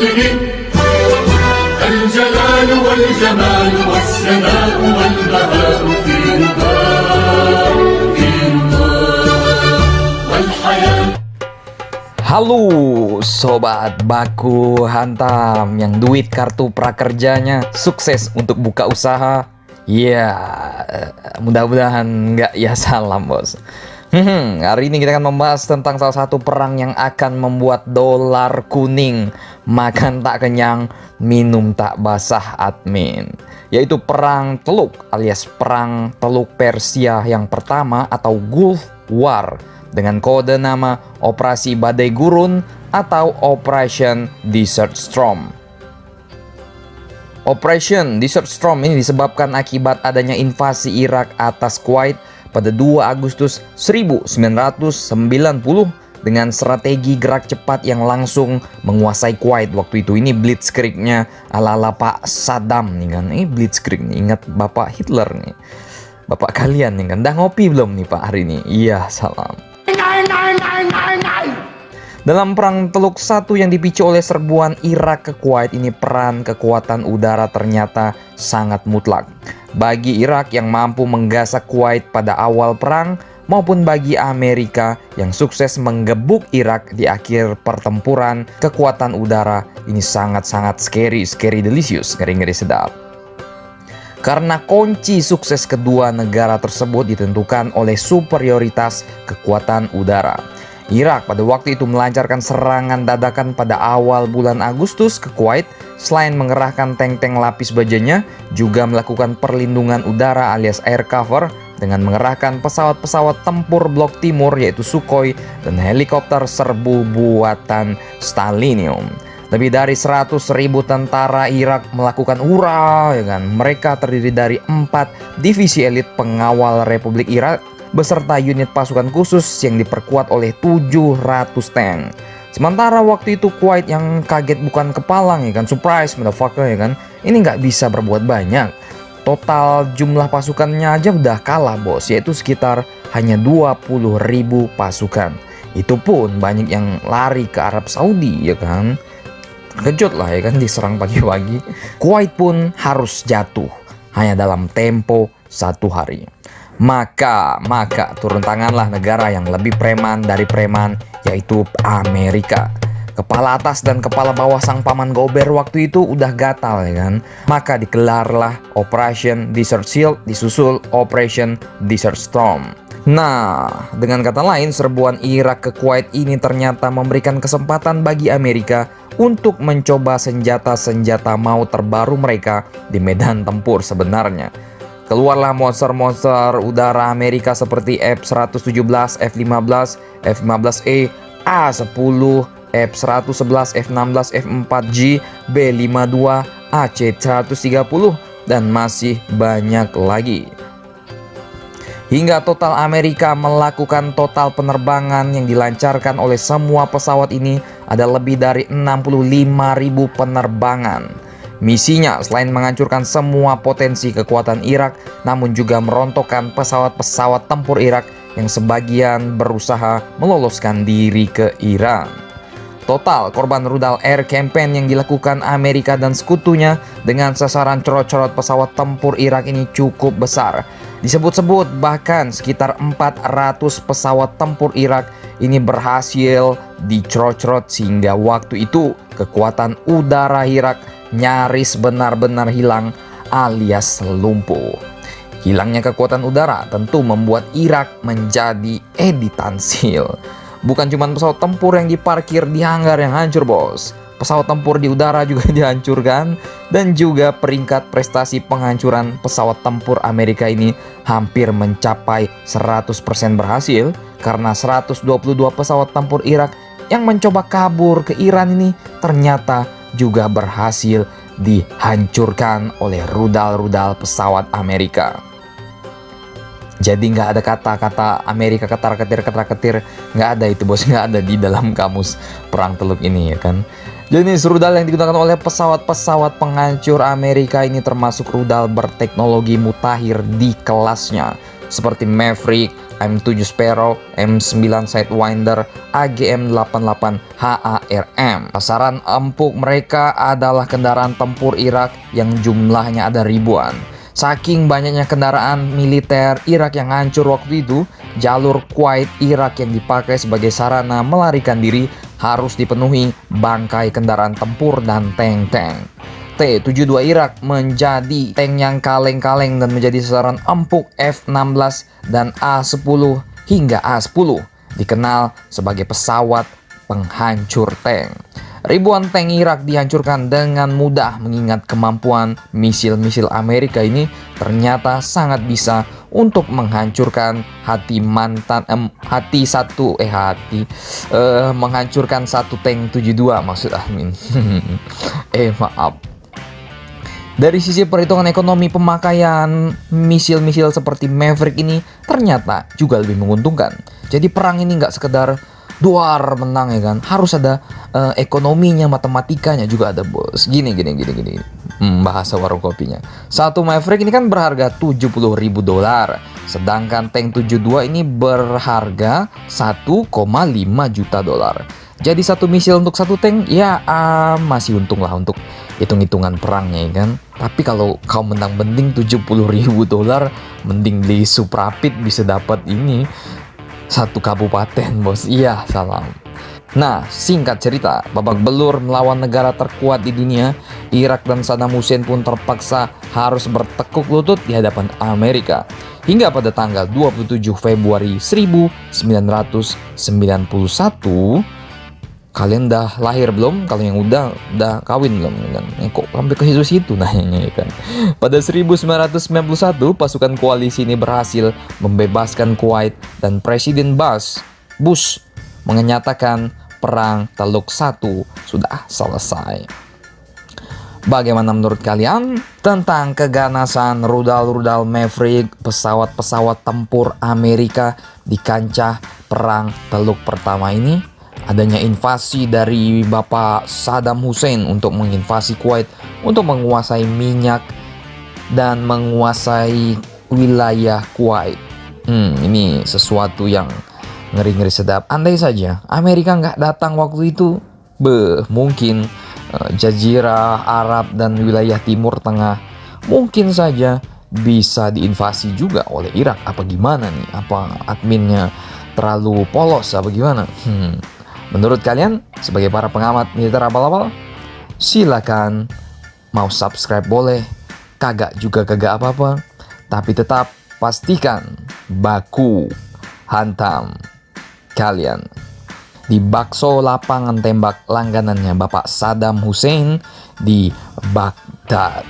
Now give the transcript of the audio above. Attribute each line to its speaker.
Speaker 1: حقه الجلال والجمال والسناء والبهاء في رضاه والحياة.
Speaker 2: Halo sobat baku hantam yang duit kartu prakerjanya sukses untuk buka usaha. Ya, mudah-mudahan nggak ya salam bos. Hari ini kita akan membahas tentang salah satu perang yang akan membuat dolar kuning, makan tak kenyang, minum tak basah admin. Yaitu perang Teluk alias perang Teluk Persia yang pertama atau Gulf War dengan kode nama Operasi Badai Gurun atau Operation Desert Storm. Operation Desert Storm ini disebabkan akibat adanya invasi Irak atas Kuwait pada 2 Agustus 1990 dengan strategi gerak cepat yang langsung menguasai Kuwait waktu itu. Ini blitzkriegnya ala-ala Pak Saddam nih kan. Ini blitzkrieg nih, ingat Bapak Hitler nih. Bapak kalian nih kan, dah ngopi belum nih Pak hari ini? Iya, salam. Dalam perang Teluk I yang dipicu oleh serbuan Irak ke Kuwait ini, peran kekuatan udara ternyata sangat mutlak. Bagi Irak yang mampu menggasak Kuwait pada awal perang, maupun bagi Amerika yang sukses menggebuk Irak di akhir pertempuran, kekuatan udara ini sangat-sangat scary delicious, ngeri-ngeri sedap. Karena kunci sukses kedua negara tersebut ditentukan oleh superioritas kekuatan udara. Irak pada waktu itu melancarkan serangan dadakan pada awal bulan Agustus ke Kuwait. Selain mengerahkan tank-tank lapis bajanya, juga melakukan perlindungan udara alias air cover dengan mengerahkan pesawat-pesawat tempur blok timur yaitu Sukhoi dan helikopter serbu buatan Stalinium. Lebih dari 100.000 tentara Irak melakukan hura, ya kan? Mereka terdiri dari 4 divisi elit pengawal Republik Irak beserta unit pasukan khusus yang diperkuat oleh 700 tank. Sementara waktu itu Kuwait yang kaget bukan kepalang, ya kan, surprise motherfucker, ya kan, ini nggak bisa berbuat banyak. Total jumlah pasukannya aja udah kalah bos, yaitu sekitar hanya 20.000 pasukan. Itu pun banyak yang lari ke Arab Saudi, ya kan. Terkejut lah, ya kan, diserang pagi-pagi. Kuwait pun harus jatuh hanya dalam tempo 1 hari. Maka turun tanganlah negara yang lebih preman dari preman, yaitu Amerika. Kepala atas dan kepala bawah sang paman gober waktu itu udah gatal, ya kan. Maka dikelarlah Operation Desert Shield disusul Operation Desert Storm. Nah, dengan kata lain, serbuan Irak ke Kuwait ini ternyata memberikan kesempatan bagi Amerika untuk mencoba senjata-senjata maut terbaru mereka di medan tempur sebenarnya. Keluarlah monster-monster udara Amerika seperti F-117, F-15, F-15E, A-10, F-111, F-16, F-4G, B-52, AC-130, dan masih banyak lagi. Hingga total Amerika melakukan total penerbangan yang dilancarkan oleh semua pesawat ini ada lebih dari 65.000 penerbangan. Misinya selain menghancurkan semua potensi kekuatan Irak, namun juga merontokkan pesawat-pesawat tempur Irak yang sebagian berusaha meloloskan diri ke Iran. Total korban rudal air campaign yang dilakukan Amerika dan sekutunya dengan sasaran corot-corot pesawat tempur Irak ini cukup besar. Disebut-sebut bahkan sekitar 400 pesawat tempur Irak ini berhasil dicorot-corot sehingga waktu itu kekuatan udara Irak nyaris benar-benar hilang alias lumpuh. Hilangnya kekuatan udara tentu membuat Irak menjadi editan sil. Bukan cuma pesawat tempur yang diparkir di hanggar yang hancur bos, pesawat tempur di udara juga dihancurkan. Dan juga peringkat prestasi penghancuran pesawat tempur Amerika ini hampir mencapai 100% berhasil, karena 122 pesawat tempur Irak yang mencoba kabur ke Iran ini ternyata juga berhasil dihancurkan oleh rudal-rudal pesawat Amerika. Jadi nggak ada kata-kata Amerika ketar-ketir, nggak ada itu bos, nggak ada di dalam kamus perang Teluk ini, ya kan. Jenis rudal yang digunakan oleh pesawat-pesawat penghancur Amerika ini termasuk rudal berteknologi mutakhir di kelasnya, seperti Maverick, M7 Sparrow, M9 Sidewinder, AGM-88 HARM. Sasaran empuk mereka adalah kendaraan tempur Irak yang jumlahnya ada ribuan. Saking banyaknya kendaraan militer Irak yang hancur waktu itu, jalur Kuwait Irak yang dipakai sebagai sarana melarikan diri harus dipenuhi bangkai kendaraan tempur dan tank-tank. T-72 Irak menjadi tank yang kaleng-kaleng dan menjadi sasaran empuk F-16 dan A-10 hingga A-10, dikenal sebagai pesawat penghancur tank. Ribuan tank Irak dihancurkan dengan mudah mengingat kemampuan misil-misil Amerika ini ternyata sangat bisa untuk menghancurkan menghancurkan satu tank 72 maksud Amin. Maaf. Dari sisi perhitungan ekonomi, pemakaian misil-misil seperti Maverick ini ternyata juga lebih menguntungkan. Jadi perang ini nggak sekedar duar menang ya kan, harus ada ekonominya, matematikanya juga ada bos. Gini. Bahasa warung kopinya. Satu Maverick ini kan berharga $70.000, sedangkan tank 72 ini berharga $1,5 juta. Jadi satu misil untuk satu tank ya masih untung lah untuk hitung-hitungan perangnya ya kan. Tapi kalau kau menang-mending $70.000, mending beli Suprapit bisa dapat ini satu kabupaten bos. Iya, salam. Nah, singkat cerita, babak belur melawan negara terkuat di dunia, Irak dan Saddam Hussein pun terpaksa harus bertekuk lutut di hadapan Amerika. Hingga pada tanggal 27 Februari 1991, kalian udah lahir belum? Kalau yang udah kawin belum kan? Kok sampai ke situ nanya kan? Pada 1991 pasukan koalisi ini berhasil membebaskan Kuwait dan Presiden Bush menyatakan perang Teluk 1 sudah selesai. Bagaimana menurut kalian tentang keganasan rudal-rudal Maverick, pesawat-pesawat tempur Amerika di kancah perang Teluk pertama ini? Adanya invasi dari Bapak Saddam Hussein untuk menginvasi Kuwait untuk menguasai minyak dan menguasai wilayah Kuwait. Ini sesuatu yang ngeri-ngeri sedap. Andai saja Amerika nggak datang waktu itu, mungkin Jazirah Arab dan wilayah Timur Tengah mungkin saja bisa diinvasi juga oleh Irak. Apa gimana nih? Apa adminnya terlalu polos? Apa gimana? Menurut kalian, sebagai para pengamat militer abal-abal, silakan mau subscribe boleh, kagak juga kagak apa-apa, tapi tetap pastikan baku hantam kalian di bakso lapangan tembak langganannya Bapak Saddam Hussein di Baghdad.